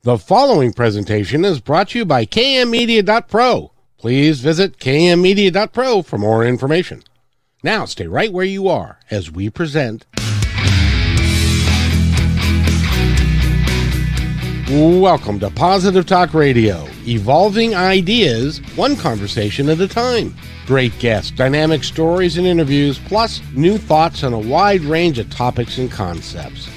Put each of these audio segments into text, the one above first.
The following presentation is brought to you by kmmedia.pro. Please visit kmmedia.pro for more information. Now stay right where you are as we present. Welcome to Positive Talk Radio, evolving ideas, one conversation at a time. Great guests, dynamic stories and interviews, plus new thoughts on a wide range of topics and concepts.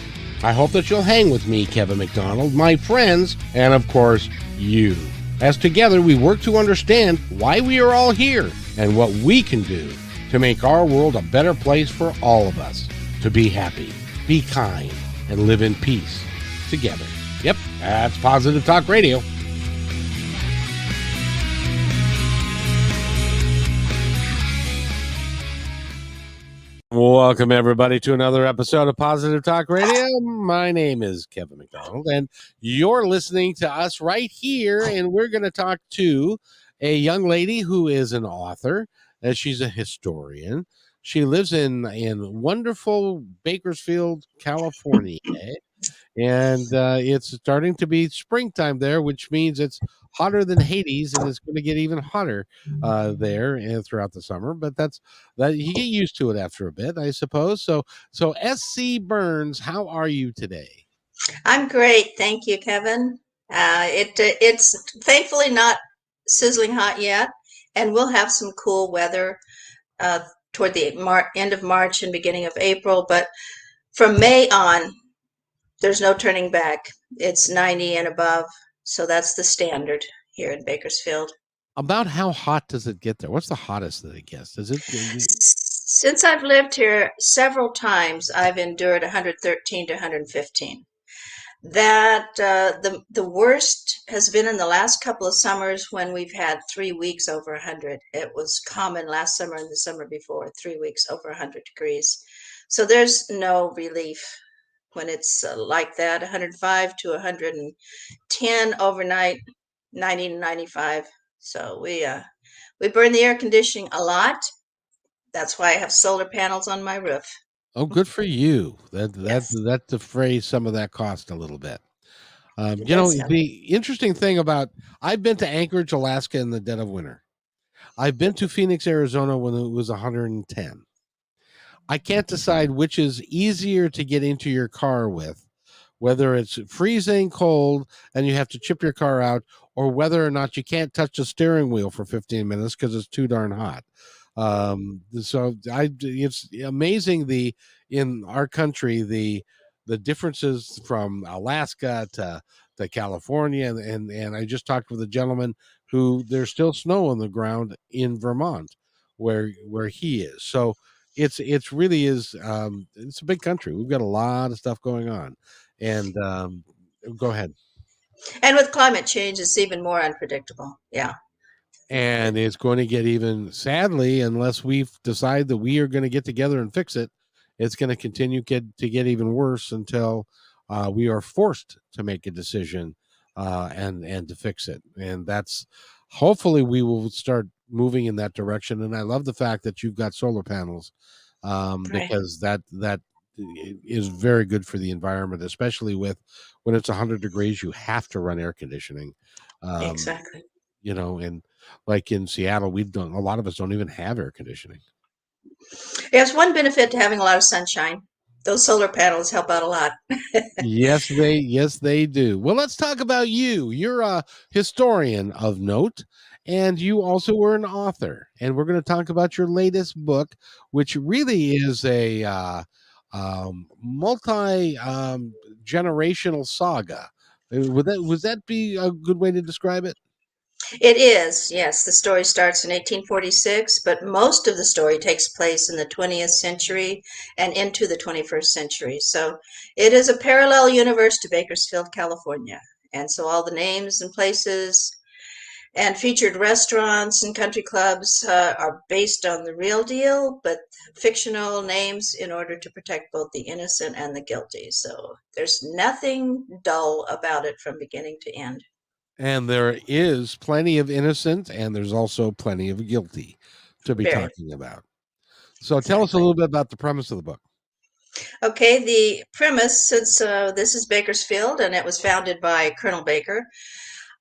I hope that you'll hang with me, Kevin McDonald, my friends, and of course, you. As together we work to understand why we are all here and what we can do to make our world a better place for all of us. To be happy, be kind, and live in peace together. Yep, that's Positive Talk Radio. Welcome, everybody, to another episode of Positive Talk Radio. My name is Kevin McDonald, and you're listening to us right here, and we're going to talk to a young lady who is an author. She's a historian. She lives in wonderful Bakersfield, California, and it's starting to be springtime there, which means it's hotter than Hades, and it's going to get even hotter there and throughout the summer. But that you get used to it after a bit, I suppose. So S.C. Burns, how are you today? I'm great, thank you, Kevin. It's thankfully not sizzling hot yet, and we'll have some cool weather toward the end of March and beginning of April. But from May on, there's no turning back. It's 90 and above, so that's the standard here in Bakersfield. About how hot does it get there? What's the hottest that it gets? Since I've lived here several times, I've endured 113 to 115. That the worst has been in the last couple of summers when we've had 3 weeks over 100. It was common last summer and the summer before, 3 weeks over 100 degrees. So there's no relief when it's like that, 105 to 110 overnight, 90 to 95. So we burn the air conditioning a lot. That's why I have solar panels on my roof. Oh, good for you. That defrays some of that cost a little bit. The interesting thing about, I've been to Anchorage, Alaska in the dead of winter. I've been to Phoenix, Arizona when it was 110. I can't decide which is easier to get into your car with, whether it's freezing cold and you have to chip your car out, or whether or not you can't touch the steering wheel for 15 minutes because it's too darn hot. It's amazing in our country the differences from Alaska to California, and I just talked with a gentleman who there's still snow on the ground in Vermont where he is. So it's really is it's a big country. We've got a lot of stuff going on, and go ahead. And with climate change, it's even more unpredictable. Yeah. And it's going to get even, sadly, unless we decide that we are going to get together and fix it, it's going to continue to get even worse until we are forced to make a decision and to fix it. And that's, hopefully we will start moving in that direction. And I love the fact that you've got solar panels because that is very good for the environment, especially when it's 100 degrees, you have to run air conditioning. Exactly. And like in Seattle, a lot of us don't even have air conditioning. There's one benefit to having a lot of sunshine. Those solar panels help out a lot. Yes, they do. Well, let's talk about you. You're a historian of note, and you also were an author. And we're going to talk about your latest book, which really is a multi generational saga. Would that be a good way to describe it? It is, yes. The story starts in 1846, but most of the story takes place in the 20th century and into the 21st century. So it is a parallel universe to Bakersfield, California. And so all the names and places and featured restaurants and country clubs are based on the real deal, but fictional names in order to protect both the innocent and the guilty. So there's nothing dull about it from beginning to end. And there is plenty of innocent, and there's also plenty of guilty to be talking about. So tell us a little bit about the premise of the book. Okay, the premise, since this is Bakersfield and it was founded by Colonel Baker,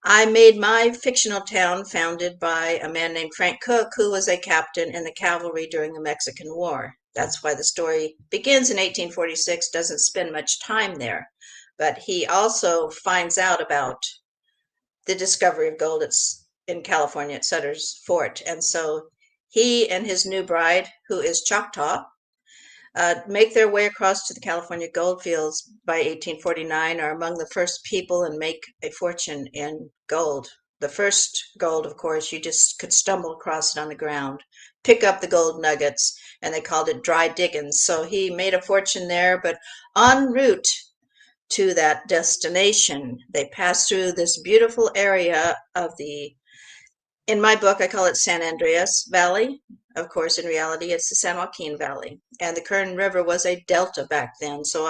I made my fictional town founded by a man named Frank Cook, who was a captain in the cavalry during the Mexican War. That's why the story begins in 1846, doesn't spend much time there. But he also finds out about the discovery of gold in California at Sutter's Fort. And so he and his new bride, who is Choctaw, make their way across to the California goldfields by 1849, are among the first people and make a fortune in gold. The first gold, of course, you just could stumble across it on the ground, pick up the gold nuggets, and they called it dry diggins. So he made a fortune there, but en route to that destination, they passed through this beautiful area of the, in my book, I call it San Andreas Valley. Of course, in reality, it's the San Joaquin Valley. And the Kern River was a delta back then. So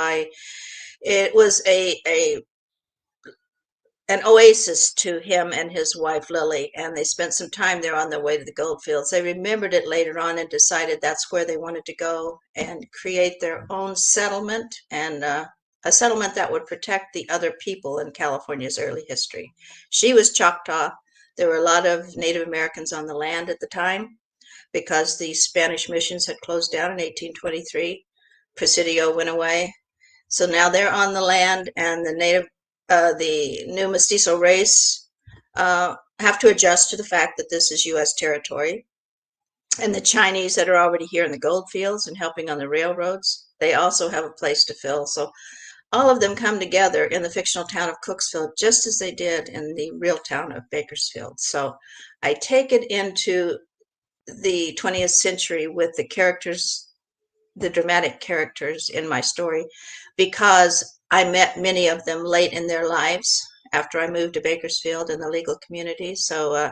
it was an oasis to him and his wife Lily, and they spent some time there on their way to the goldfields. They remembered it later on and decided that's where they wanted to go and create their own settlement, and a settlement that would protect the other people in California's early history. She was Choctaw. There were a lot of Native Americans on the land at the time because the Spanish missions had closed down in 1823. Presidio went away. So now they're on the land, and the new mestizo race have to adjust to the fact that this is U.S. territory. And the Chinese that are already here in the gold fields and helping on the railroads, they also have a place to fill. So all of them come together in the fictional town of Cookesville, just as they did in the real town of Bakersfield. So I take it into the 20th century with the characters, the dramatic characters in my story, because I met many of them late in their lives after I moved to Bakersfield in the legal community. So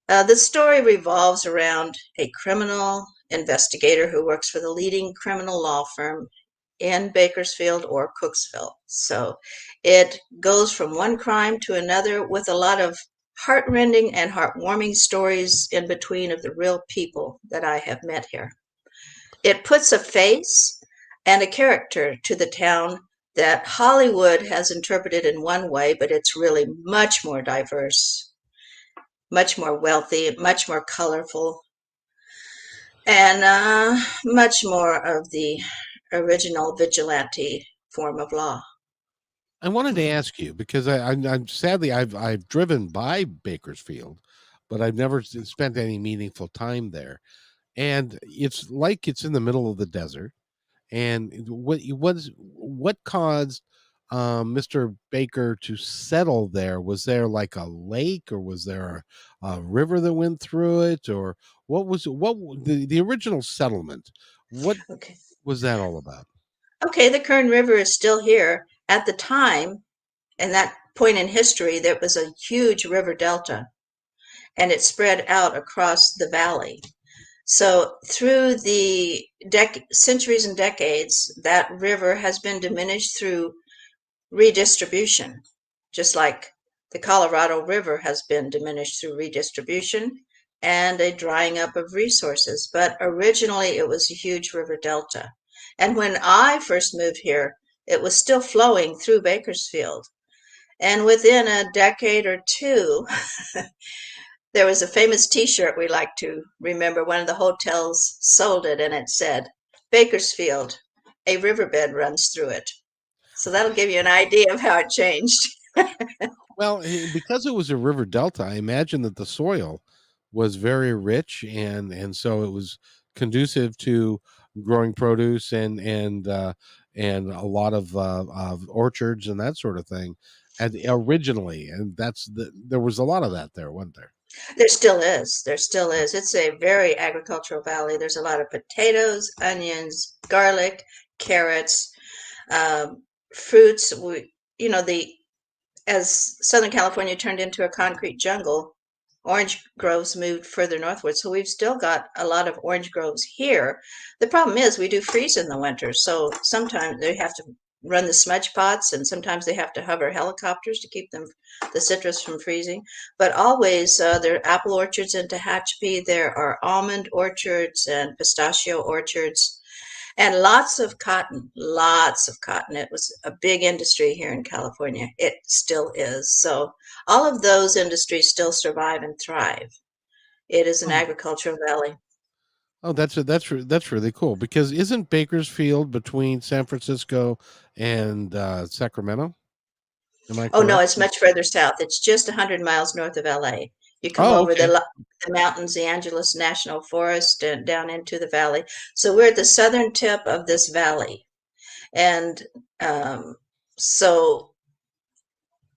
the story revolves around a criminal investigator who works for the leading criminal law firm in Bakersfield or Cookesville. So it goes from one crime to another with a lot of heartrending and heartwarming stories in between of the real people that I have met here. It puts a face and a character to the town that Hollywood has interpreted in one way, but it's really much more diverse, much more wealthy, much more colorful, and much more of the original vigilante form of law. I wanted to ask you because I'm sadly I've driven by Bakersfield, but I've never spent any meaningful time there. And it's like it's in the middle of the desert. And what caused Mr. Baker to settle there? Was there like a lake, or was there a river that went through it, or the original settlement? What Okay. was that all about? Okay, the Kern River is still here. At the time, and that point in history, there was a huge river delta, and it spread out across the valley. So through the centuries and decades, that river has been diminished through redistribution, just like the Colorado River has been diminished through redistribution and a drying up of resources. But originally, it was a huge river delta. And when I first moved here, it was still flowing through Bakersfield. And within a decade or two, there was a famous T-shirt we like to remember. One of the hotels sold it, and it said, "Bakersfield, a riverbed runs through it." So that'll give you an idea of how it changed. Well, because it was a river delta, I imagine that the soil was very rich, and so it was conducive to growing produce and a lot of orchards and that sort of thing. And originally, and there was a lot of that there, wasn't there? There still is. There still is. It's a very agricultural valley. There's a lot of potatoes, onions, garlic, carrots, um, fruits. The as Southern California turned into a concrete jungle, orange groves moved further northward. So we've still got a lot of orange groves here. The problem is we do freeze in the winter. So sometimes they have to run the smudge pots, and sometimes they have to hover helicopters to keep the citrus from freezing. But always there are apple orchards in Tehachapi. There are almond orchards and pistachio orchards. And lots of cotton, lots of cotton. It was a big industry here in California. It still is. So all of those industries still survive and thrive. It is an Oh, agricultural valley. oh, that's really cool because isn't Bakersfield between San Francisco and Sacramento? Am I Oh no, correct? it's much further south. It's just 100 miles north of LA. You come Oh, over okay. the mountains, the Angeles National Forest, and down into the valley. So we're at the southern tip of this valley. And so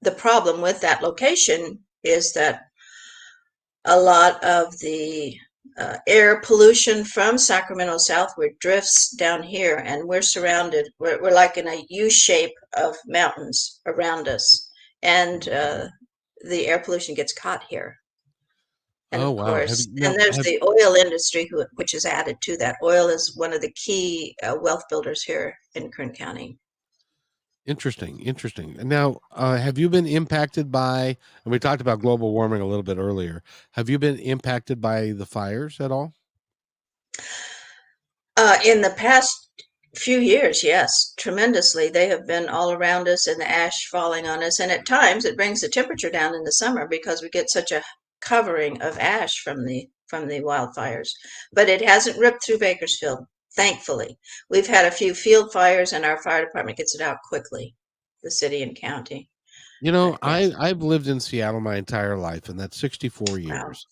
the problem with that location is that a lot of the air pollution from Sacramento southward drifts down here, and we're surrounded. We're like in a U shape of mountains around us, and the air pollution gets caught here. And Oh, of wow. course, and there's the oil industry, which is added to that. Oil is one of the key wealth builders here in Kern County. Interesting, interesting. And now, have you been impacted by? And we talked about global warming a little bit earlier. Have you been impacted by the fires at all? In the past few years, yes, tremendously. They have been all around us and the ash falling on us. And at times it brings the temperature down in the summer because we get such a covering of ash from the wildfires. But it hasn't ripped through Bakersfield, thankfully. We've had a few field fires and our fire department gets it out quickly, the city and county. You know, But yes, I've lived in Seattle my entire life, and that's 64 wow. years,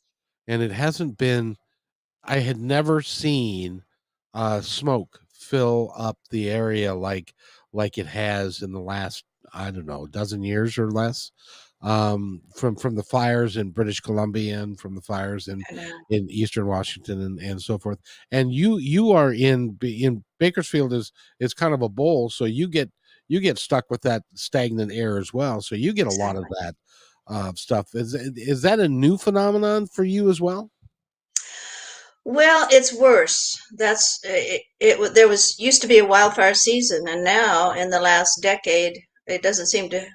and it hasn't been. I had never seen smoke fill up the area like it has in the last, I don't know, dozen years or less. From the fires in British Columbia and from the fires I know. in Eastern Washington and so forth. And you are in Bakersfield is kind of a bowl, so you get stuck with that stagnant air as well. So you get a lot of Exactly. that stuff. Is that a new phenomenon for you as well? Well, it's worse. There was used to be a wildfire season, and now in the last decade, it doesn't seem to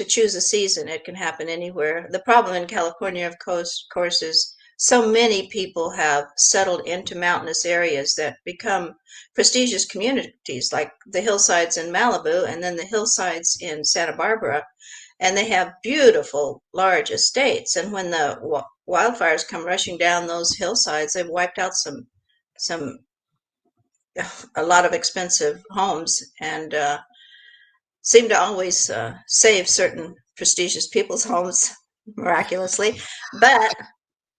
choose a season. It can happen anywhere. The problem in California, of course, is so many people have settled into mountainous areas that become prestigious communities, like the hillsides in Malibu and then the hillsides in Santa Barbara, and they have beautiful large estates. And when the wildfires come rushing down those hillsides, they've wiped out some a lot of expensive homes and seem to always save certain prestigious people's homes miraculously. But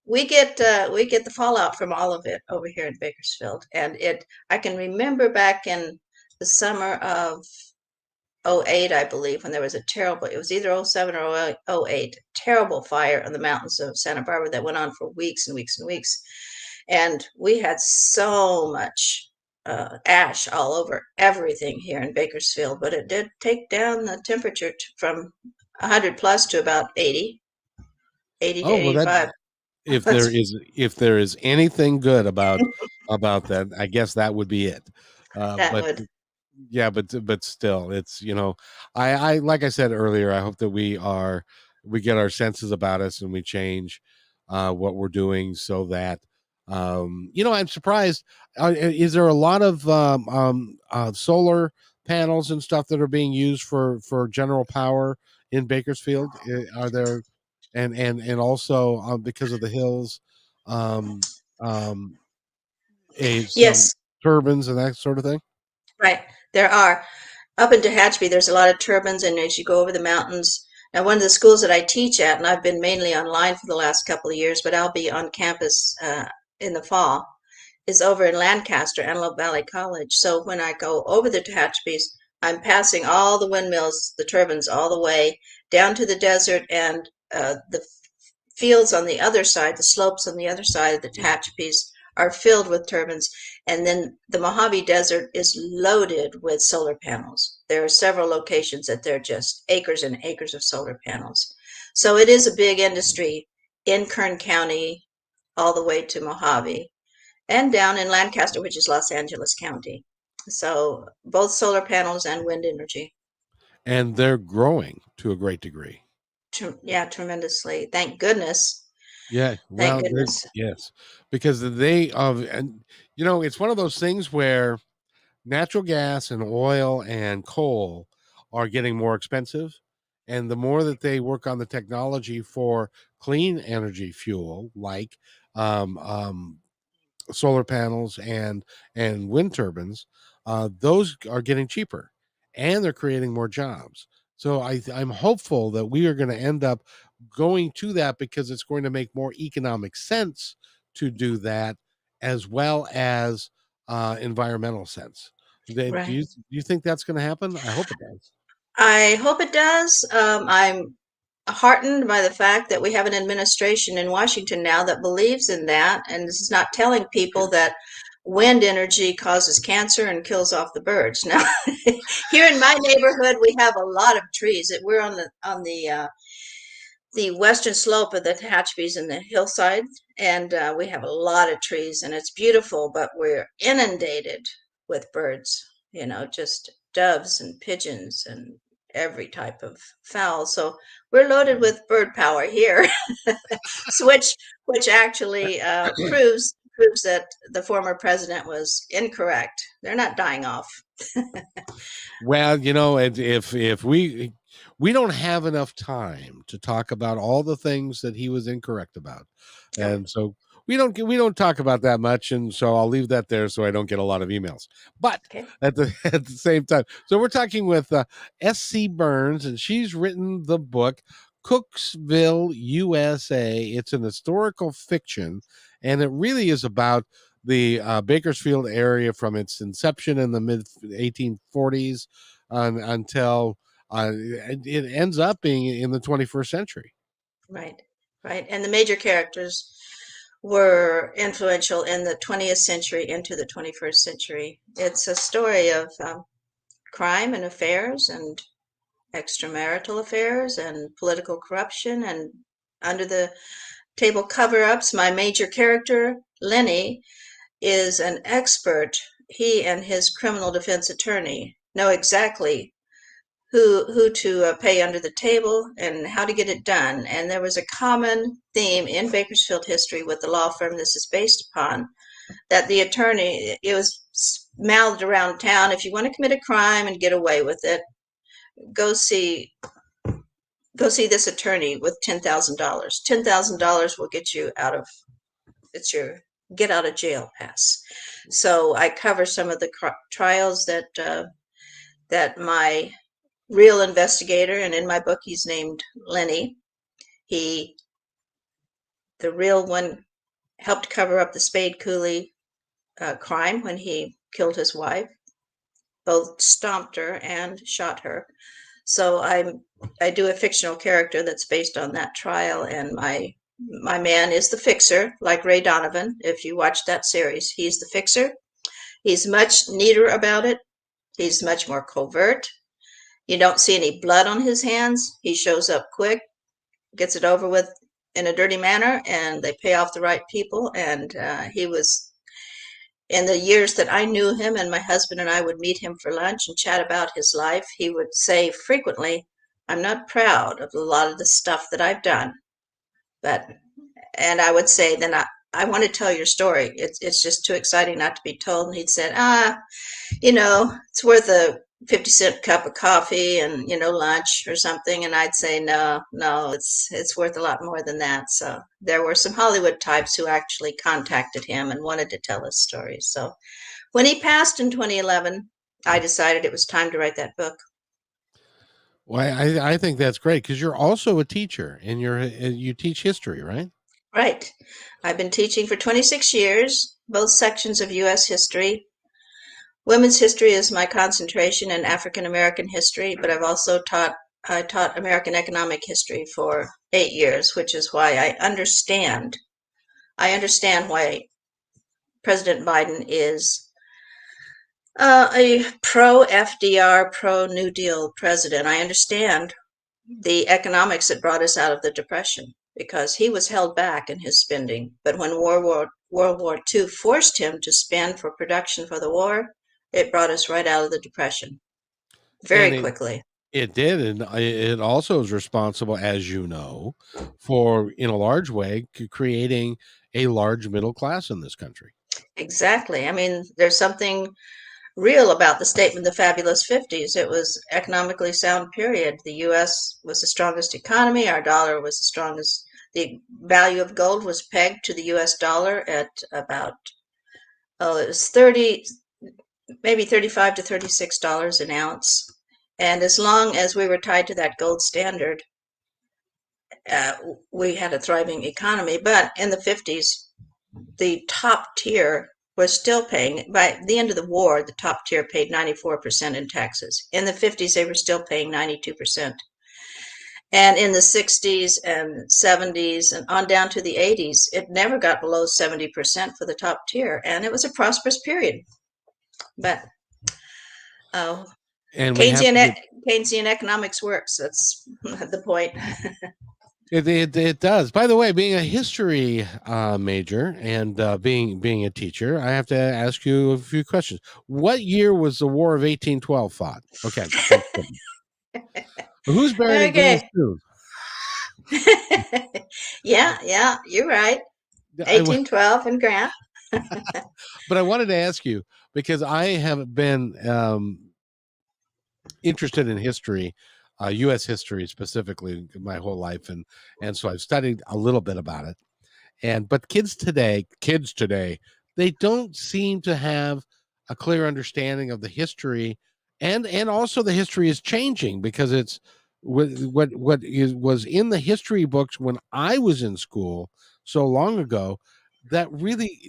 we get the fallout from all of it over here in Bakersfield, and it. I can remember back in the summer of '08, I believe, when there was a terrible, it was either '07 or '08, terrible fire in the mountains of Santa Barbara that went on for weeks and weeks and weeks. And we had so much ash all over everything here in Bakersfield, but it did take down the temperature from 100 plus to about 80, 80 to Oh, well, that 85. if if there is anything good about that, I guess that would be it. That But would. yeah, but still, it's I like I said earlier, I hope that we get our senses about us and we change what we're doing so that I'm surprised. Is there a lot of solar panels and stuff that are being used for general power in Bakersfield? Are there and also because of the hills, um, um, some Yes, turbines and that sort of thing? right. There are. Up in Tehachapi, there's a lot of turbines, and as you go over the mountains, now one of the schools that I teach at, and I've been mainly online for the last couple of years, but I'll be on campus in the fall, is over in Lancaster, Antelope Valley College. So when I go over the Tehachapis, I'm passing all the windmills, the turbines, all the way down to the desert and the fields on the other side, the slopes on the other side of the Tehachapis are filled with turbines. And then the Mojave Desert is loaded with solar panels. There are several locations that they're just acres and acres of solar panels. So it is a big industry in Kern County all the way to Mojave and down in Lancaster, which is Los Angeles County. So both solar panels and wind energy. And they're growing to a great degree. Yeah, tremendously. Thank goodness. Yeah, Thank well, goodness. yes, because and it's one of those things where natural gas and oil and coal are getting more expensive. And the more that they work on the technology for clean energy fuel, like um, um, solar panels and wind turbines, those are getting cheaper, and they're creating more jobs. So I'm hopeful that we are going to end up going to that because it's going to make more economic sense to do that, as well as environmental sense. Do Right. you think that's going to happen? I hope it does. I hope it does. I'm heartened by the fact that we have an administration in Washington now that believes in that, and this is not telling people that wind energy causes cancer and kills off the birds. Now, here in my neighborhood, we have a lot of trees. We're on the western slope of the Tehachapi's and the hillside, and we have a lot of trees, and it's beautiful, but we're inundated with birds, just doves and pigeons and every type of fowl. So we're loaded with bird power here, so which actually proves that the former president was incorrect. They're not dying off. Well, if we don't have enough time to talk about all the things that he was incorrect about, Oh, and so we don't talk about that much, and so I'll leave that there so I don't get a lot of emails. But okay. at the at the same time, so we're talking with S.C. Burns, and she's written the book Cookesville, USA. It's an historical fiction, and it really is about the Bakersfield area from its inception in the mid 1840s until it ends up being in the 21st century. Right, right. And the major characters were influential in the 20th century into the 21st century. It's a story of crime and affairs and extramarital affairs and political corruption and under the table cover ups. My major character, Lenny, is an expert. He and his criminal defense attorney know exactly who to pay under the table and how to get it done. And there was a common theme in Bakersfield history with the law firm this is based upon, that the attorney, it was mouthed around town, if you want to commit a crime and get away with it, go see this attorney with $10,000. $10,000 will get you out of, it's your get out of jail pass. So I cover some of the trials that my real investigator, and in my book he's named Lenny. He, the real one, helped cover up the Spade Cooley crime when he killed his wife, both stomped her and shot her. So I do a fictional character that's based on that trial, and my man is the fixer, like Ray Donovan. If you watch that series, he's the fixer. He's much neater about it. He's much more covert. You don't see any blood on his hands. He shows up quick, gets it over with in a dirty manner, and they pay off the right people. And he was, in the years that I knew him, and my husband and I would meet him for lunch and chat about his life, he would say frequently, I'm not proud of a lot of the stuff that I've done, but, and I would say, then I want to tell your story. It's just too exciting not to be told. And he'd said, it's worth a 50-cent cup of coffee and, lunch or something. And I'd say, no, no, it's worth a lot more than that. So there were some Hollywood types who actually contacted him and wanted to tell his story. So when he passed in 2011, I decided it was time to write that book. Well, I think that's great because you're also a teacher and you teach history, right? Right. I've been teaching for 26 years, both sections of U.S. history. Women's history is my concentration, and African American history, but I taught American economic history for 8 years, which is why I understand why President Biden is a pro FDR, pro New Deal president. I understand the economics that brought us out of the Depression because he was held back in his spending. But when World War II forced him to spend for production for the war, it brought us right out of the Depression very And quickly. it did, and it also is responsible, as you know, for in a large way creating a large middle class in this country. Exactly. I mean, there's something real about the statement the fabulous 50s. It was economically sound period. The US was the strongest economy, our dollar was the strongest. The value of gold was pegged to the US dollar at about, oh, it was 30, maybe 35 to $36 an ounce. And as long as we were tied to that gold standard, uh, we had a thriving economy. But in the 50s, the top tier was still paying. By the end of the war, the top tier paid 94% in taxes. In the 50s, they were still paying 92%. And in the 60s and 70s and on down to the 80s, it never got below 70% for the top tier. And it was a prosperous period. But uh, And we have Keynesian, to. Keynesian economics works. That's the point. It does. By the way, being a history major and being a teacher, I have to ask you a few questions. What year was the War of 1812 fought? Okay, thanks. Who's buried in Grant's Okay. tomb? Yeah, you're right. I, 1812 and Grant. but I wanted to ask you because I have been interested in history, U.S. history specifically, my whole life, and so I've studied a little bit about it. But kids today, they don't seem to have a clear understanding of the history, and also the history is changing because it's was in the history books when I was in school so long ago that really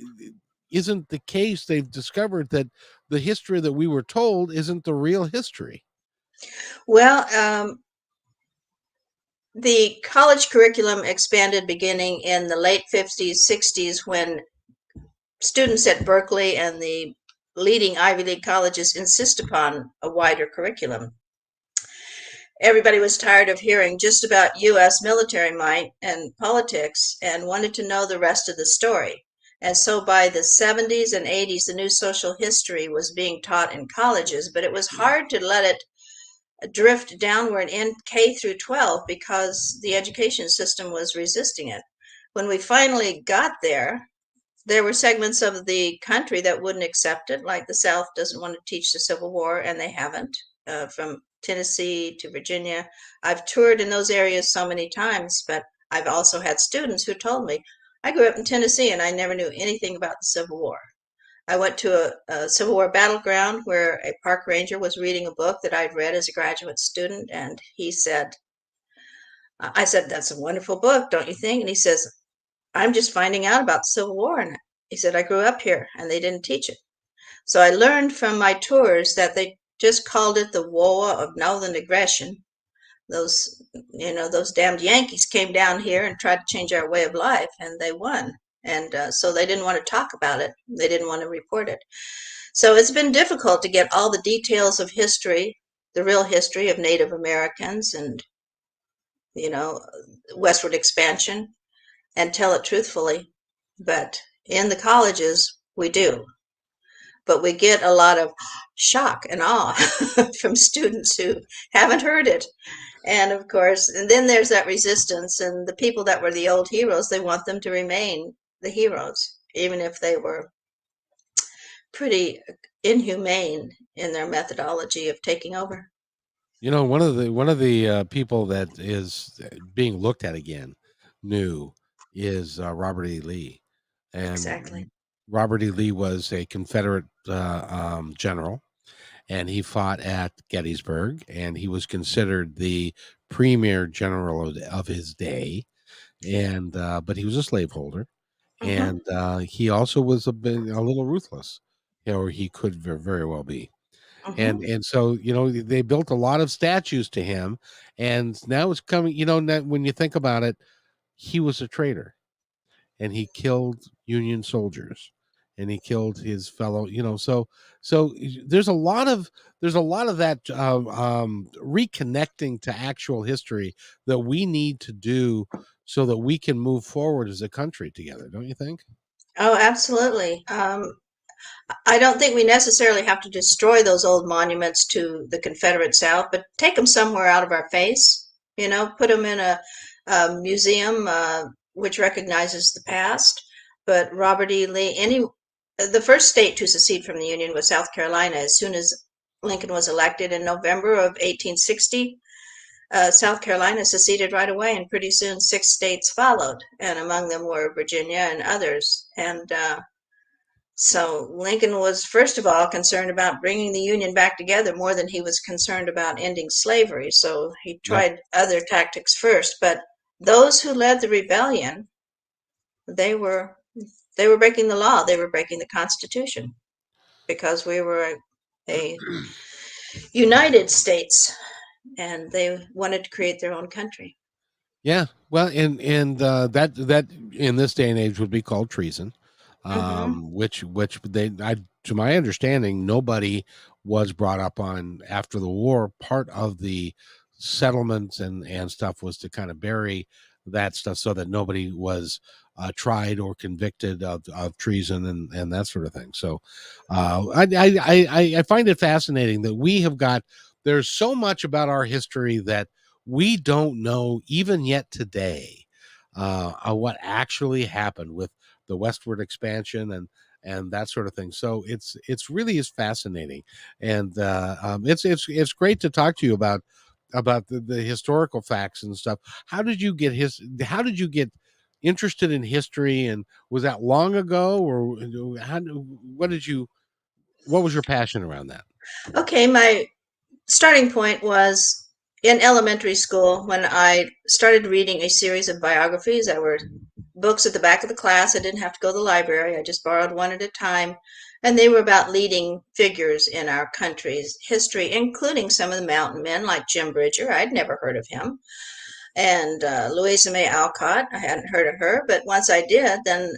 isn't the case. They've discovered that the history that we were told isn't the real history. Well, the college curriculum expanded beginning in the late 50s, 60s when students at Berkeley and the leading Ivy League colleges insist upon a wider curriculum. Everybody was tired of hearing just about U.S. military might and politics and wanted to know the rest of the story. And so by the 70s and 80s, the new social history was being taught in colleges, but it was hard to let it drift downward in K through 12 because the education system was resisting it. When we finally got there, there were segments of the country that wouldn't accept it, like the South doesn't want to teach the Civil War, and they haven't, from Tennessee to Virginia. I've toured in those areas so many times, but I've also had students who told me, I grew up in Tennessee and I never knew anything about the Civil War. I went to a Civil War battleground where a park ranger was reading a book that I'd read as a graduate student, and he said, I said, that's a wonderful book, don't you think? And he says, I'm just finding out about the Civil War. And he said, I grew up here and they didn't teach it. So I learned from my tours that they just called it the War of Northern Aggression. Those, those damned Yankees came down here and tried to change our way of life, and they won. And so they didn't want to talk about it. They didn't want to report it. So it's been difficult to get all the details of history, the real history of Native Americans and, you know, westward expansion, and tell it truthfully. But in the colleges, we do. But we get a lot of shock and awe from students who haven't heard it. And of course, and then there's that resistance, and the people that were the old heroes, they want them to remain the heroes, even if they were pretty inhumane in their methodology of taking over. One of the people that is being looked at again, new, is Robert E. Lee, and Exactly. Robert E. Lee was a Confederate general, and he fought at Gettysburg, and he was considered the premier general of his day, and but he was a slaveholder, Mm-hmm. and he also was a little ruthless, or he could very well be. and Mm-hmm. and so they built a lot of statues to him, and now it's coming. When you think about it, he was a traitor, and he killed Union soldiers, and he killed his fellow. So there's a lot of that reconnecting to actual history that we need to do so that we can move forward as a country together. Don't you think? Oh, absolutely. I don't think we necessarily have to destroy those old monuments to the Confederate South, but take them somewhere out of our face. Put them in a museum which recognizes the past. But Robert E. Lee, the first state to secede from the Union was South Carolina. As soon as Lincoln was elected in November of 1860, South Carolina seceded right away, and pretty soon 6 states followed, and among them were Virginia and others. And so Lincoln was, first of all, concerned about bringing the Union back together more than he was concerned about ending slavery. So he Yep. tried other tactics first. But those who led the rebellion, they were they were breaking the law. They were breaking the Constitution because we were a United States, and they wanted to create their own country. Yeah. Well, and that in this day and age would be called treason. Hmm. Which to my understanding, nobody was brought up on after the war. Part of the settlements and stuff was to kind of bury that stuff so that nobody was tried or convicted of treason and that sort of thing. So I find it fascinating that we have got there's so much about our history that we don't know even yet today what actually happened with the westward expansion and that sort of thing. So it's really is fascinating, and it's great to talk to you about the historical facts and stuff. How did you get interested in history, and was that long ago, or what was your passion around that? Okay, my starting point was in elementary school when I started reading a series of biographies that were books at the back of the class. I didn't have to go to the library. I just borrowed one at a time. And they were about leading figures in our country's history, including some of the mountain men like Jim Bridger. I'd never heard of him. And Louisa May Alcott, I hadn't heard of her. But once I did, then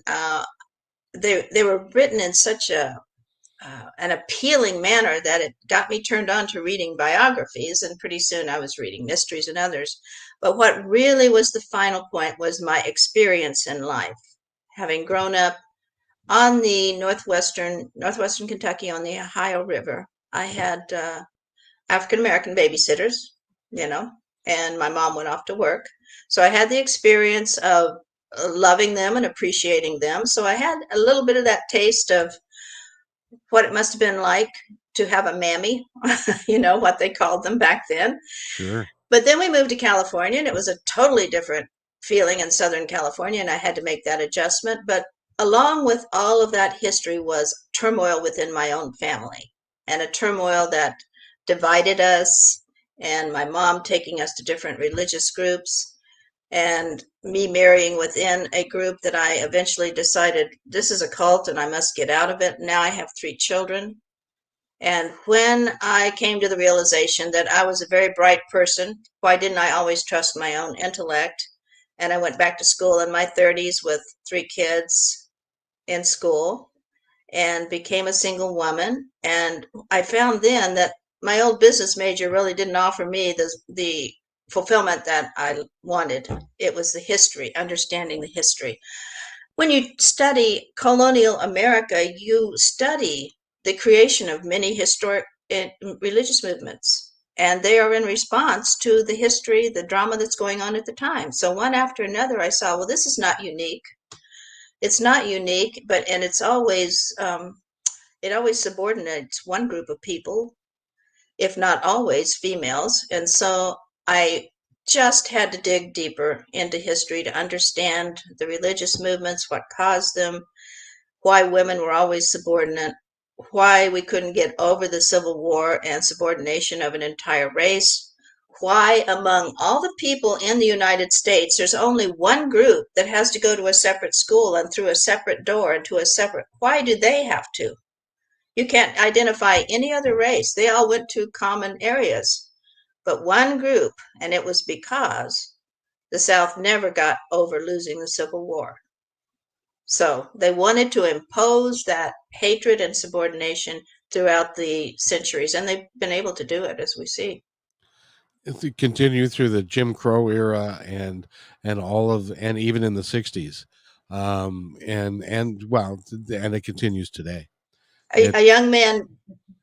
they were written in such an appealing manner that it got me turned on to reading biographies, and pretty soon I was reading mysteries and others. But what really was the final point was my experience in life. Having grown up on the northwestern Kentucky on the Ohio River, I had African American babysitters, you know, and my mom went off to work. So I had the experience of loving them and appreciating them. So I had a little bit of that taste of what it must have been like to have a mammy, what they called them back then. Sure. But then we moved to California, and it was a totally different feeling in Southern California, and I had to make that adjustment. But along with all of that history was turmoil within my own family, and a turmoil that divided us, and my mom taking us to different religious groups, and me marrying within a group that I eventually decided this is a cult and I must get out of it. Now I have 3 children. And when I came to the realization that I was a very bright person, why didn't I always trust my own intellect? And I went back to school in my 30s with 3 kids in school and became a single woman. And I found then that my old business major really didn't offer me the fulfillment that I wanted. It was the history, understanding the history. When you study colonial America, you study the creation of many historic religious movements, and they are in response to the history, the drama that's going on at the time. So one after another, I saw, well, this is not unique. It's not unique, and it always subordinates one group of people, if not always females. And so I just had to dig deeper into history to understand the religious movements, what caused them, why women were always subordinate, why we couldn't get over the Civil War and subordination of an entire race, why among all the people in the United States, there's only one group that has to go to a separate school and through a separate door and to a separate, why do they have to? You can't identify any other race. They all went to common areas, but one group, and it was because the South never got over losing the Civil War. So they wanted to impose that hatred and subordination throughout the centuries, and they've been able to do it, as we see. To continue through the Jim Crow era and even in the 60s. And it continues today. A young man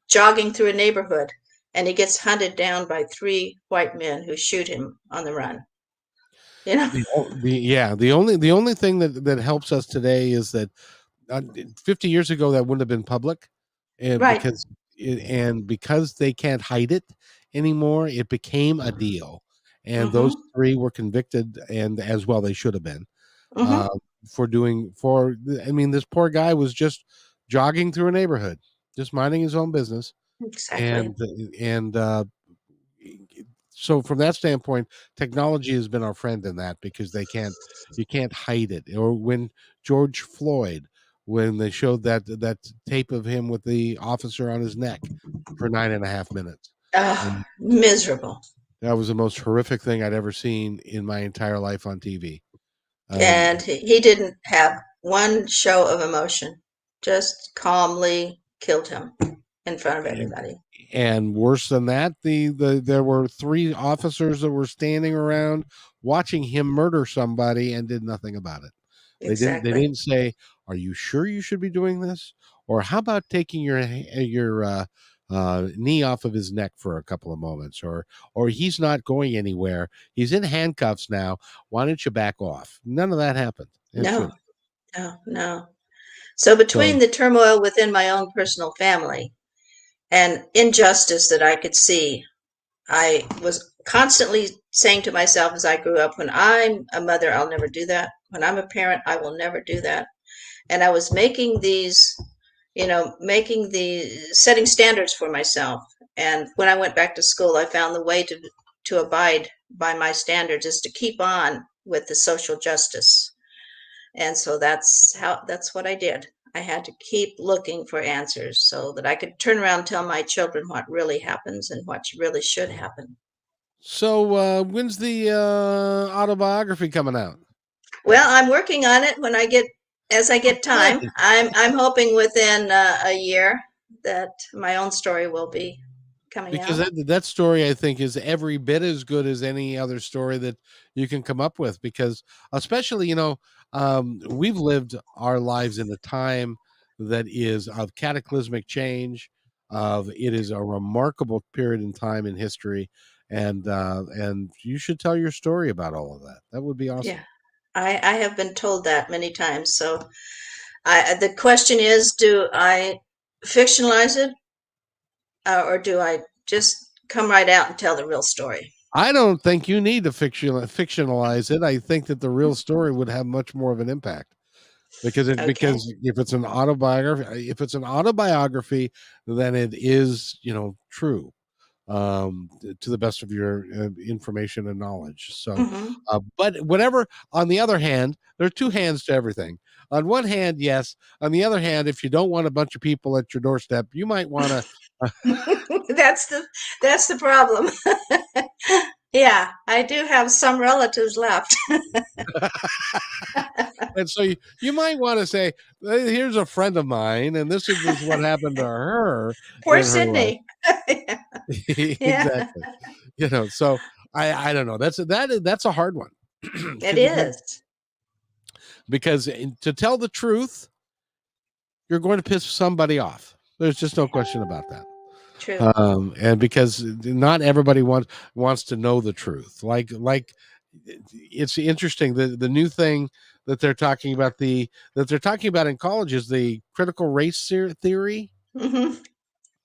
jogging through a neighborhood, and he gets hunted down by 3 white men who shoot him on the run. You know? The only thing that helps us today is that uh, 50 years ago that wouldn't have been public, and Right. because they can't hide it anymore, it became a deal. And those Mm-hmm. three were convicted, and as well they should have been, uh, Mm-hmm. I mean, this poor guy was just jogging through a neighborhood, just minding his own business, Exactly. and and so from that standpoint, technology has been our friend in that, because you can't hide it. Or when George Floyd, when they showed that tape of him with the officer on his neck for 9.5 minutes, Oh, and miserable. that was the most horrific thing I'd ever seen in my entire life on TV. Um, And he didn't have one show of emotion, just calmly killed him in front of and, everybody. and worse than that, there were three officers that were standing around watching him murder somebody and did nothing about it. They Exactly. didn't say, "Are you sure you should be doing this?" Or how about taking your knee off of his neck for a couple of moments? Or he's not going anywhere. He's in handcuffs now. Why don't you back off? None of that happened. It should. No, no, no. So between So the turmoil within my own personal family and injustice that I could see, I was constantly saying to myself as I grew up, when I'm a mother, I'll never do that. When I'm a parent, I will never do that. And I was making these, setting standards for myself. And when I went back to school, I found the way to abide by my standards is to keep on with the social justice. And so that's what I did. I had to keep looking for answers so that I could turn around and tell my children what really happens and what really should happen. when's the autobiography coming out? Well, I'm working on it as I get time. Good. I'm hoping within a year that my own story will be coming Because out. that story, I think, is every bit as good as any other story that you can come up with. Because especially, we've lived our lives in a time that is of cataclysmic change. Of It is a remarkable period in time in history, and you should tell your story about all of that. That would be Yeah, awesome. I have been told that many times. So the question is, do I fictionalize it, or do I just come right out and tell the real story? I don't think you need to fictionalize it. I think that the real story would have much more of an impact. Okay. Because if it's an autobiography, then it is, true, to the best of your information and knowledge. So Hmm. but whatever. On the other hand, there are two hands to everything. On one hand, yes. On the other hand, if you don't want a bunch of people at your doorstep, you might want to. that's the problem. Yeah, I do have some relatives left. And so you might want to say, "Hey, here's a friend of mine, and this is what happened to her Poor in her life." Sydney. Yeah, Exactly. So I don't know. That's a hard one. it because is. to tell the truth, you're going to piss somebody off. There's just no question about that. True. And because not everybody wants to know the truth. Like it's interesting, the new thing that they're talking about in college is the critical race theory. Hmm.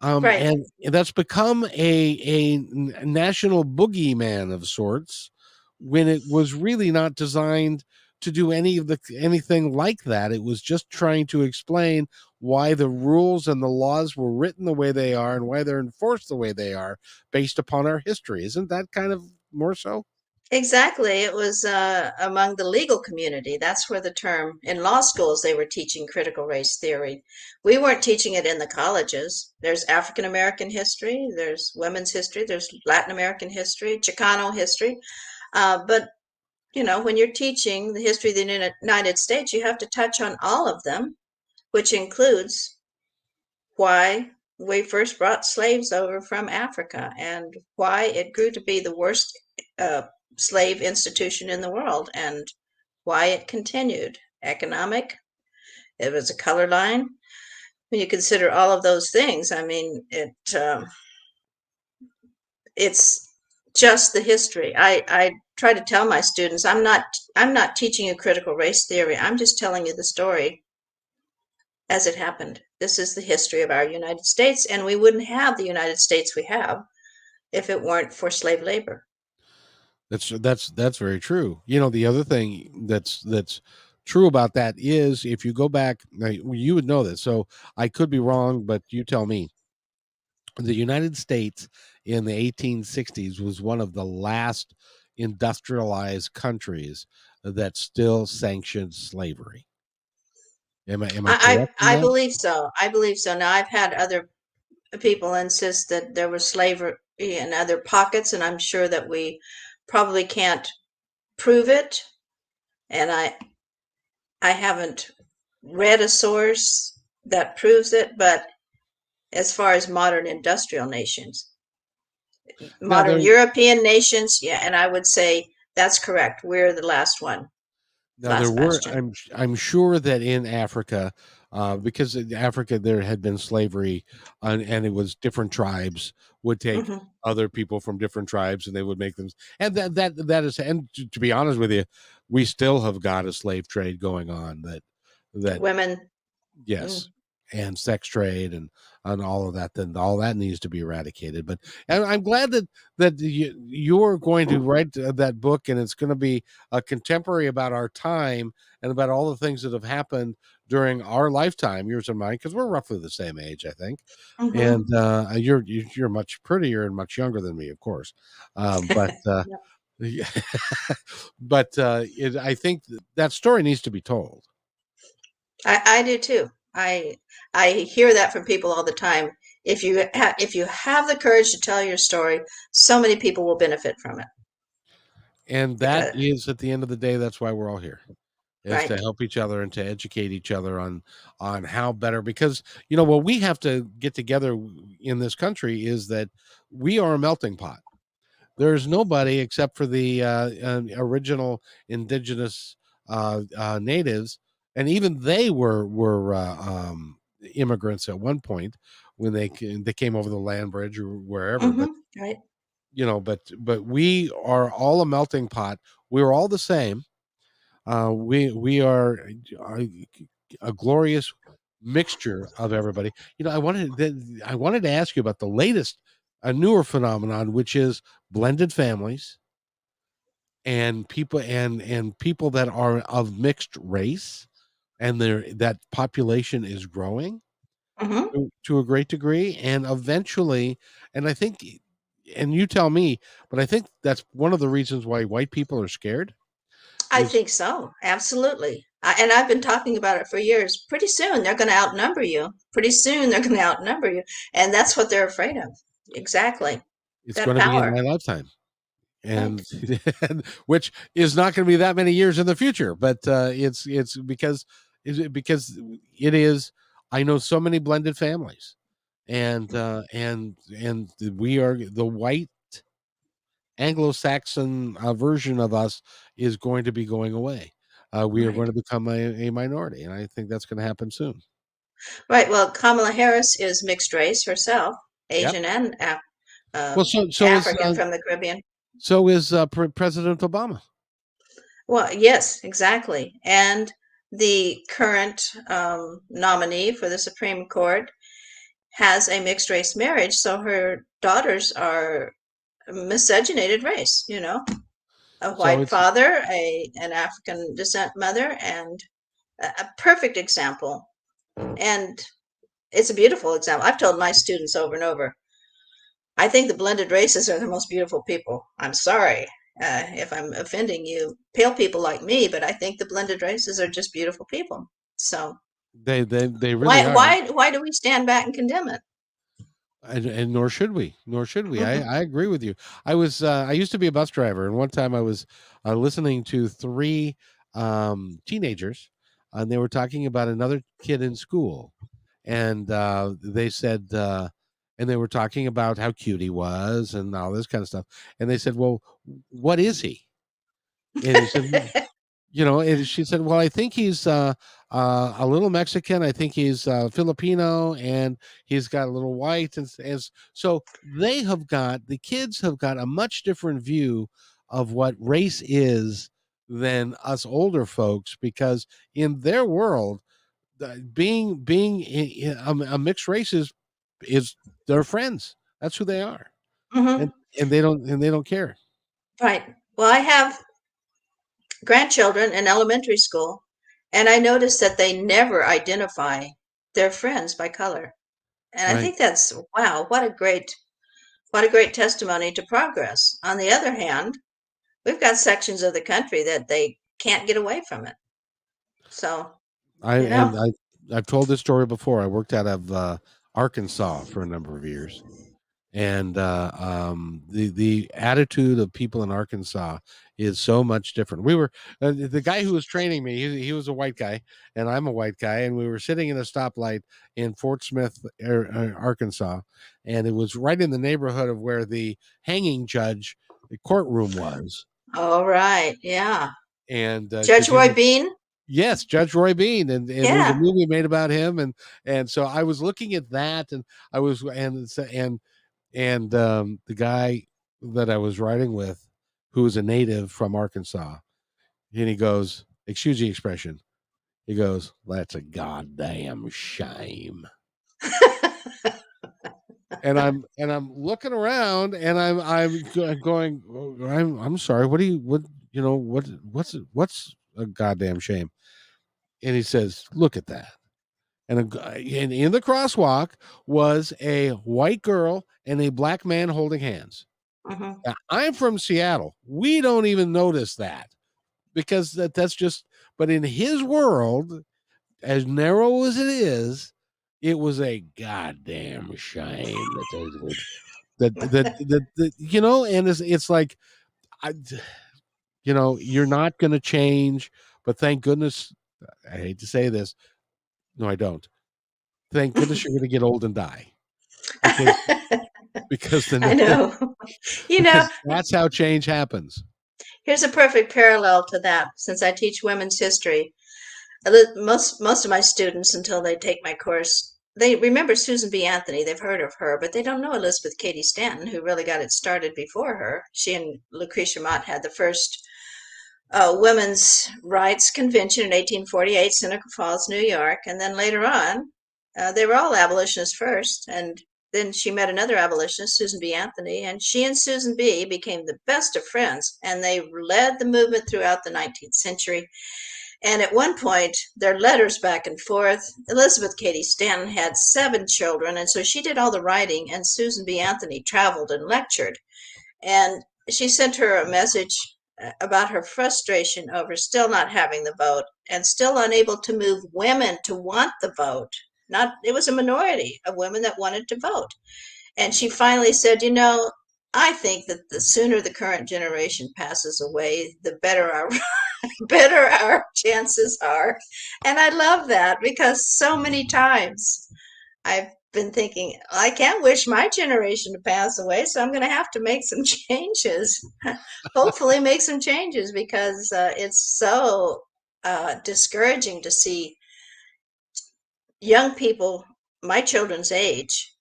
Right. And that's become a national boogeyman of sorts, when it was really not designed to do anything like that. It was just trying to explain why the rules and the laws were written the way they are, and why they're enforced the way they are, based upon our history. Isn't that kind of more so? Exactly. It was among the legal community. That's where the term, in law schools, they were teaching critical race theory. We weren't teaching it in the colleges. There's African American history, there's women's history, there's Latin American history, Chicano history. But, when you're teaching the history of the United States, you have to touch on all of them, which includes why we first brought slaves over from Africa and why it grew to be the worst uh, slave institution in the world and why it continued. Economic, it was a color line. When you consider all of those things, I mean, it's just the history. I try to tell my students, I'm not teaching you critical race theory. I'm just telling you the story as it happened. This is the history of our United States, and we wouldn't have the United States we have if it weren't for slave labor. That's very true. You know, the other thing that's true about that is if you go back, now, you would know this. So I could be wrong, but you tell me. The United States in the 1860s was one of the last industrialized countries that still sanctioned slavery. Am I correct in I that? believe so. I believe so. Now, I've had other people insist that there was slavery in other pockets, and I'm sure that we probably can't prove it. And I haven't read a source that proves it, but as far as modern industrial nations, Now there modern European nations, yeah, and I would say that's correct. We're the last one, Now there last were bastion. I'm sure that in Africa, because in Africa there had been slavery, and it was different tribes would take Hmm. other people from different tribes and they would make them, and that is, and to be honest with you, we still have got a slave trade going on that Women. Mm, yes, and sex trade and all of that. Then all that needs to be eradicated. But and I'm glad that you're going to write that book, and it's going to be a contemporary about our time and about all the things that have happened during our lifetime, yours and mine, because we're roughly the same age, I think. And hmm. you're much prettier and much younger than me, of course. But Yeah. but I think that story needs to be told. I do too. I I hear that from people all the time. If you have the courage to tell your story, so many people will benefit from it. And that Because is, at the end of the day, that's why we're all here, is to right. help each other and to educate each other on how better, because you know what we have to get together in this country is that we are a melting pot. There's nobody except for the original indigenous natives, and even they were immigrants at one point when they came over the land bridge or wherever. But Right. you know, but we are all a melting pot. We're all the same. We are a glorious mixture of everybody. You know, I wanted to ask you about the latest, a newer phenomenon, which is blended families and people that are of mixed race, and that population is growing Hmm. to a great degree, and eventually, and I think, and you tell me, but I think that's one of the reasons why white people are scared I is think so. Absolutely. And I've been talking about it for years. Pretty soon they're going to outnumber you. Pretty soon they're going to outnumber you. And that's what they're afraid of. Exactly. it's That going to be in my power. lifetime. Right. And which is not going to be that many years in the future, but it's because it is. I know so many blended families, and we are the white Anglo-Saxon version of us is going to be going away. We are going Right. to become a minority, and I think that's going to happen soon. Right. Well, Kamala Harris is mixed race herself, Yep. Asian and Well, so is African from the Caribbean. President Obama. Well, yes, exactly. And the current nominee for the Supreme Court has a mixed race marriage, so her daughters are miscegenated race, a So white it's father, an African descent mother, and a perfect example. And it's a beautiful example. I've told my students over and over, I think the blended races are the most beautiful people. I'm sorry if I'm offending you, pale people like me, but I think the blended races are just beautiful people. So they really are. why do we stand back and condemn it? And nor should we, nor should we. Hmm. I agree with you. I used to be a bus driver, and one time I was listening to three teenagers, and they were talking about another kid in school, and they said and they were talking about how cute he was and all this kind of stuff, and they said, well, what is he? And he said, you know, and she said, well, I think he's a little Mexican. I think he's Filipino, and he's got a little white. So the kids have got a much different view of what race is than us older folks, because in their world, being a mixed race is their friends. That's who they are, and Hmm. they don't care. Right. Well, I have grandchildren in elementary school, and I notice that they never identify their friends by color. And I Right. think that's, wow, what a great testimony to progress. On the other hand, we've got sections of the country that they can't get away from it. So, I you know. and I've told this story before. I worked out of Arkansas for a number of years, and the attitude of people in Arkansas is so much different. We were the guy who was training me. He was a white guy, and I'm a white guy, and we were sitting in a stoplight in Fort Smith, Arkansas, and it was right in the neighborhood of where the hanging judge the courtroom was, All right. Yeah. and Judge because Roy Bean? yes, Judge Roy Bean, and there was a Yeah. movie made about him, and so I was looking at that, and I was and the guy that I was riding with, who was a native from Arkansas, and he goes, "Excuse the expression." He goes, "That's a goddamn shame." And I'm looking around, and going, "Oh, I'm sorry. What do you what you know what's a goddamn shame?" And he says, "Look at that." And in the crosswalk was a white girl and a black man holding hands. Hmm. Now, I'm from Seattle. We don't even notice that because that's just. But in his world, as narrow as it was a goddamn shame that and it's like I, you're not going to change, but thank goodness. I hate to say this, no, I don't. Thank goodness you're going to get old and die because because I then know. You know, because that's how change happens. here's a perfect parallel to that. Since I teach women's history, most of my students, until they take my course, they remember Susan B. Anthony. They've heard of her, but they don't know Elizabeth Cady Stanton, who really got it started before her. She and Lucretia Mott had the first women's rights convention in 1848, Seneca Falls, New York, and then later on, they were all abolitionists first, and then she met another abolitionist, Susan B. Anthony, and she and Susan B. became the best of friends, and they led the movement throughout the 19th century. And at one point, their letters back and forth, Elizabeth Cady Stanton had 7 children, and so she did all the writing, and Susan B. Anthony traveled and lectured. And she sent her a message about her frustration over still not having the vote and still unable to move women to want the vote. Not, it was a minority of women that wanted to vote. And she finally said, I think that the sooner the current generation passes away, the better our better our chances are. And I love that because so many times I've been thinking, I can't wish my generation to pass away, so I'm going to have to make some changes. Hopefully, make some changes because it's so discouraging to see young people, my children's age,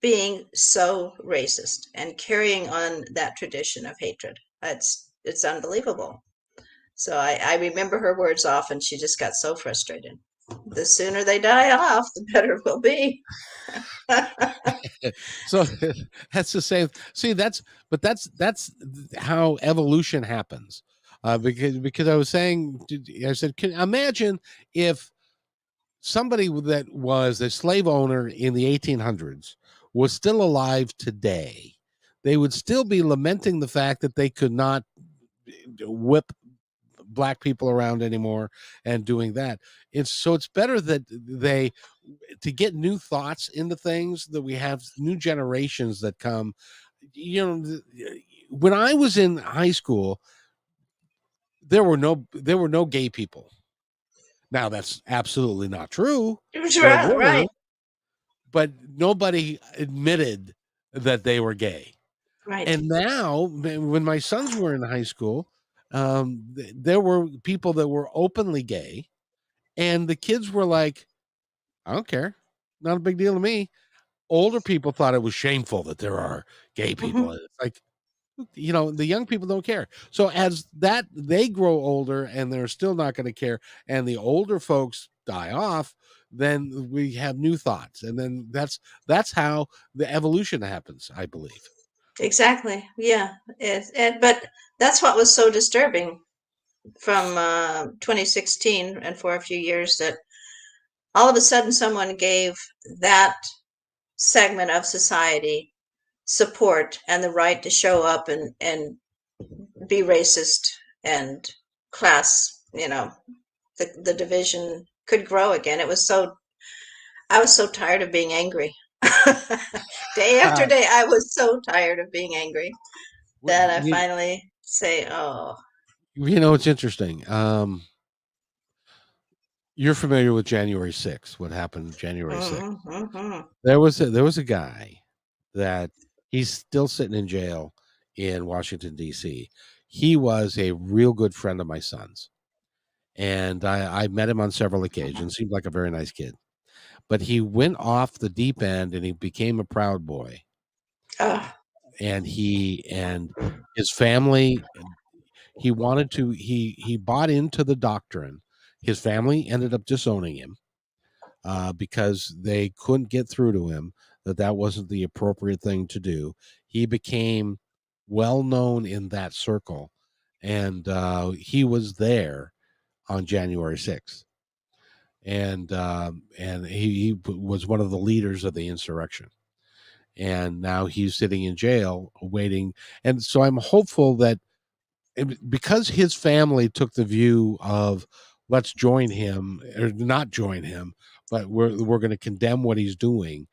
being so racist and carrying on that tradition of hatred. It's unbelievable. So I remember her words often. She just got so frustrated. The sooner they die off, the better it will be. So that's the same. See, that's how evolution happens. Because I was saying, I said, can imagine if somebody that was a slave owner in the 1800s was still alive today, they would still be lamenting the fact that they could not whip black people around anymore and doing that. It's better that they to get new thoughts into things, that we have new generations that come. When I was in high school, there were no gay people. Now that's absolutely not true. There were, Right, but nobody admitted that they were gay. right. And now, when my sons were in high school, there were people that were openly gay, and the kids were like, "I don't care, not a big deal to me." Older people thought it was shameful that there are gay people. Hmm. And it's like, the young people don't care. So as that they grow older and they're still not going to care, and the older folks die off, then we have new thoughts, and then that's how the evolution happens, I believe. Exactly. Yeah. But that's what was so disturbing from 2016 and for a few years, that all of a sudden someone gave that segment of society support and the right to show up and be racist, and class, the division could grow again. I was so tired of being angry. Day after day, I was so tired of being angry that I you, finally say, oh, it's interesting. You're familiar with January 6th, what happened January 6th. mm-hmm. There was a guy that he's still sitting in jail in Washington D.C. He was a real good friend of my son's, and I met him on several occasions. Seemed like a very nice kid, but he went off the deep end and he became a Proud Boy. Oh, And and his family, he bought into the doctrine. His family ended up disowning him because they couldn't get through to him that wasn't the appropriate thing to do. He became well known in that circle, and he was there on January 6th, and he was one of the leaders of the insurrection. And now he's sitting in jail waiting. And so I'm hopeful that because his family took the view of let's join him or not join him, but we're going to condemn what he's doing.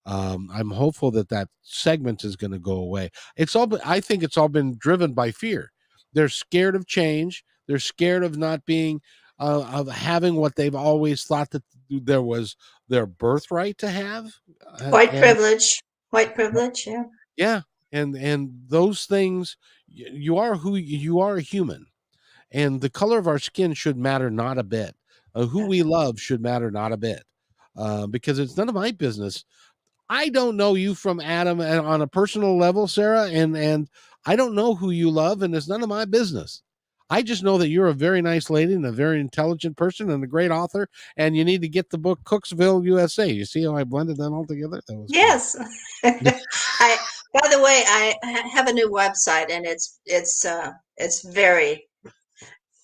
I'm hopeful that segment is going to go away. I think it's all been driven by fear. They're scared of change. They're scared of not being, of having what they've always thought that there was their birthright to have. white And privilege. White privilege, yeah. yeah, and those things, you are who you are, a human, and the color of our skin should matter not a bit. Who we love should matter not a bit, because it's none of my business. I don't know you from Adam and on a personal level, Sarah, and I don't know who you love, and it's none of my business. I just know that you're a very nice lady and a very intelligent person and a great author, and you need to get the book Cookesville, USA. You see how I blended that all together? That was cool. Yes. I, by the way, I have a new website, and it's very,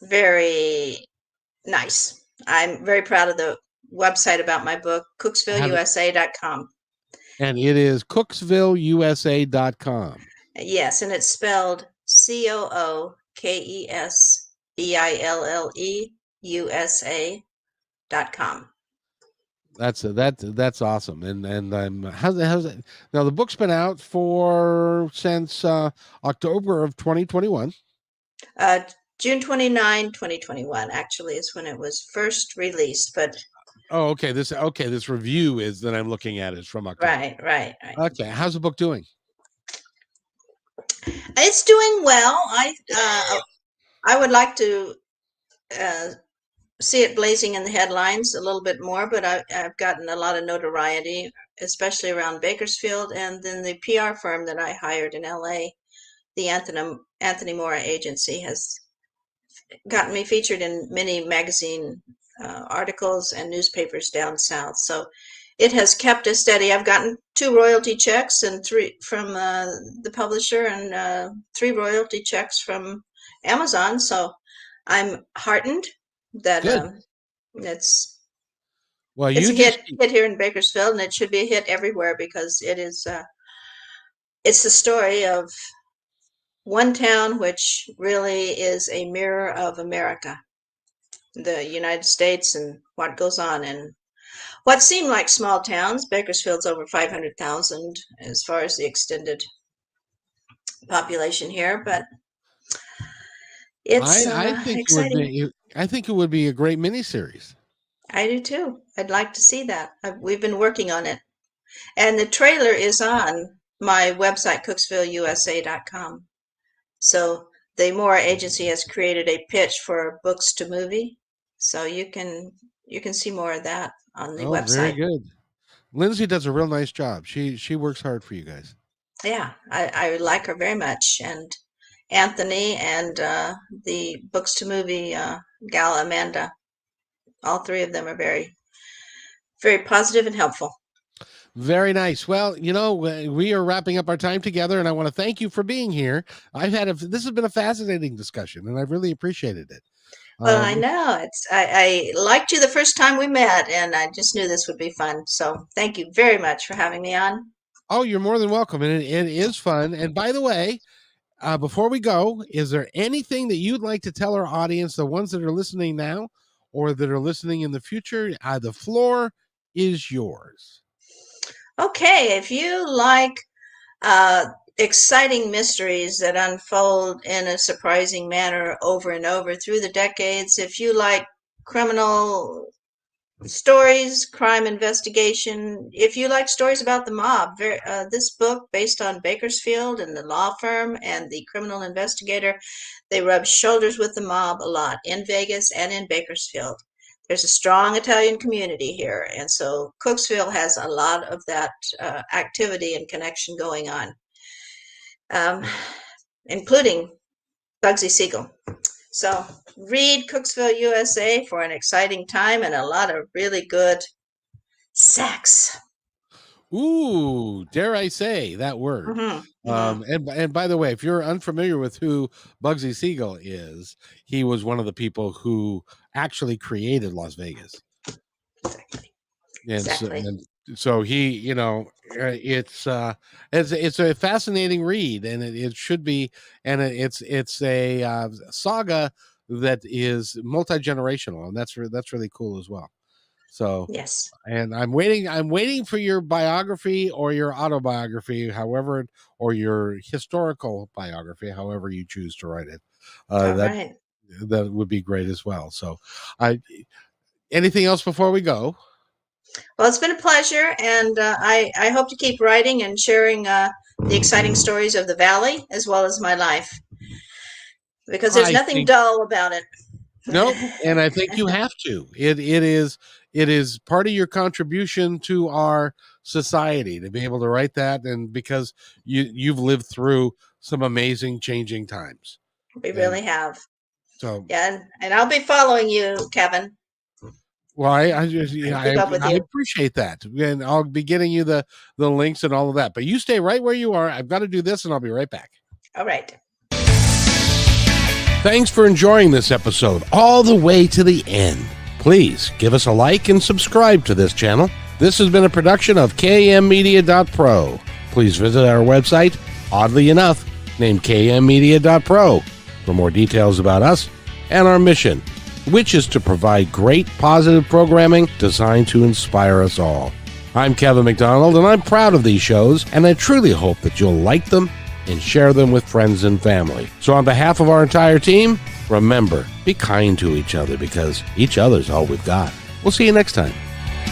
very nice. I'm very proud of the website about my book, How to, cookesvillusa.com. and it is cookesvilleusa.com. Yes, and it's spelled Cookesville USA.com. That's awesome, and I'm how's it now? The book's been out for since October of 2021. Uh, June 29, 2021, actually, is when it was first released, but Oh, okay. This review is that I'm looking at is from October. right. Okay, how's the book doing? It's doing well. I would like to uh, see it blazing in the headlines a little bit more, but I've gotten a lot of notoriety, especially around Bakersfield, and then the PR firm that I hired in LA, the Anthony Mora Agency, has gotten me featured in many magazine articles and newspapers down south. So it has kept us steady. I've gotten 2 royalty checks and 3 from the publisher, and 3 royalty checks from Amazon. So I'm heartened that Good. it's Well, it's you a just hit here in Bakersfield, and it should be a hit everywhere, because it's the story of one town which really is a mirror of America, the United States, and what goes on in what seem like small towns. Bakersfield's over 500,000 as far as the extended population here, but it's I think it would exciting. be I think it would be a great miniseries. I do too. I'd like to see that. We've been working on it. And the trailer is on my website, cookesvillusa.com. So the Moore Agency has created a pitch for books to movie. So you can see more of that on the Oh, very website. good. Lindsay does a real nice job. She works hard for you guys. Yeah, I like her very much. And Anthony, and the books to movie gal Amanda. All three of them are very, very positive and helpful. Very nice. Well, we are wrapping up our time together, and I want to thank you for being here. This has been a fascinating discussion, and I've really appreciated it. Well, I know I liked you the first time we met, and I just knew this would be fun. So thank you very much for having me on. Oh, you're more than welcome, and it is fun. And by the way, before we go, is there anything that you'd like to tell our audience, the ones that are listening now or that are listening in the future? The floor is yours. Okay, if you like exciting mysteries that unfold in a surprising manner over and over through the decades, if you like criminal stories, crime investigation, if you like stories about the mob, this book based on Bakersfield and the law firm and the criminal investigator, they rub shoulders with the mob a lot in Vegas and in Bakersfield. There's a strong Italian community here, and so Cookesville has a lot of that activity and connection going on, including Bugsy Siegel. So read Cookesville U.S.A. for an exciting time and a lot of really good sex. Ooh, dare I say that word. Mm-hmm. Mm-hmm. And by the way, if you're unfamiliar with who Bugsy Siegel is, he was one of the people who actually created Las Vegas. Exactly. So he, it's a fascinating read, and it should be, and it's a saga that is multi-generational, and that's really cool as well. So yes, and I'm waiting for your biography or your autobiography, however, or your historical biography, however you choose to write it. That would be great as well. So, anything else before we go? Well, it's been a pleasure, and I hope to keep writing and sharing the exciting stories of the Valley as well as my life, because there's nothing dull about it. Nope, and I think you have to. It is part of your contribution to our society to be able to write that, and because you've lived through some amazing changing times. We really have. So yeah, and I'll be following you, Kevin. Well, I appreciate that, and I'll be getting you the links and all of that. But you stay right where you are. I've got to do this, and I'll be right back. All right. Thanks for enjoying this episode all the way to the end. Please give us a like and subscribe to this channel. This has been a production of kmmedia.pro. Please visit our website, oddly enough, named kmmedia.pro, for more details about us and our mission, which is to provide great positive programming designed to inspire us all. I'm Kevin McDonald, and I'm proud of these shows, and I truly hope that you'll like them and share them with friends and family. So on behalf of our entire team, remember, be kind to each other, because each other's all we've got. We'll see you next time.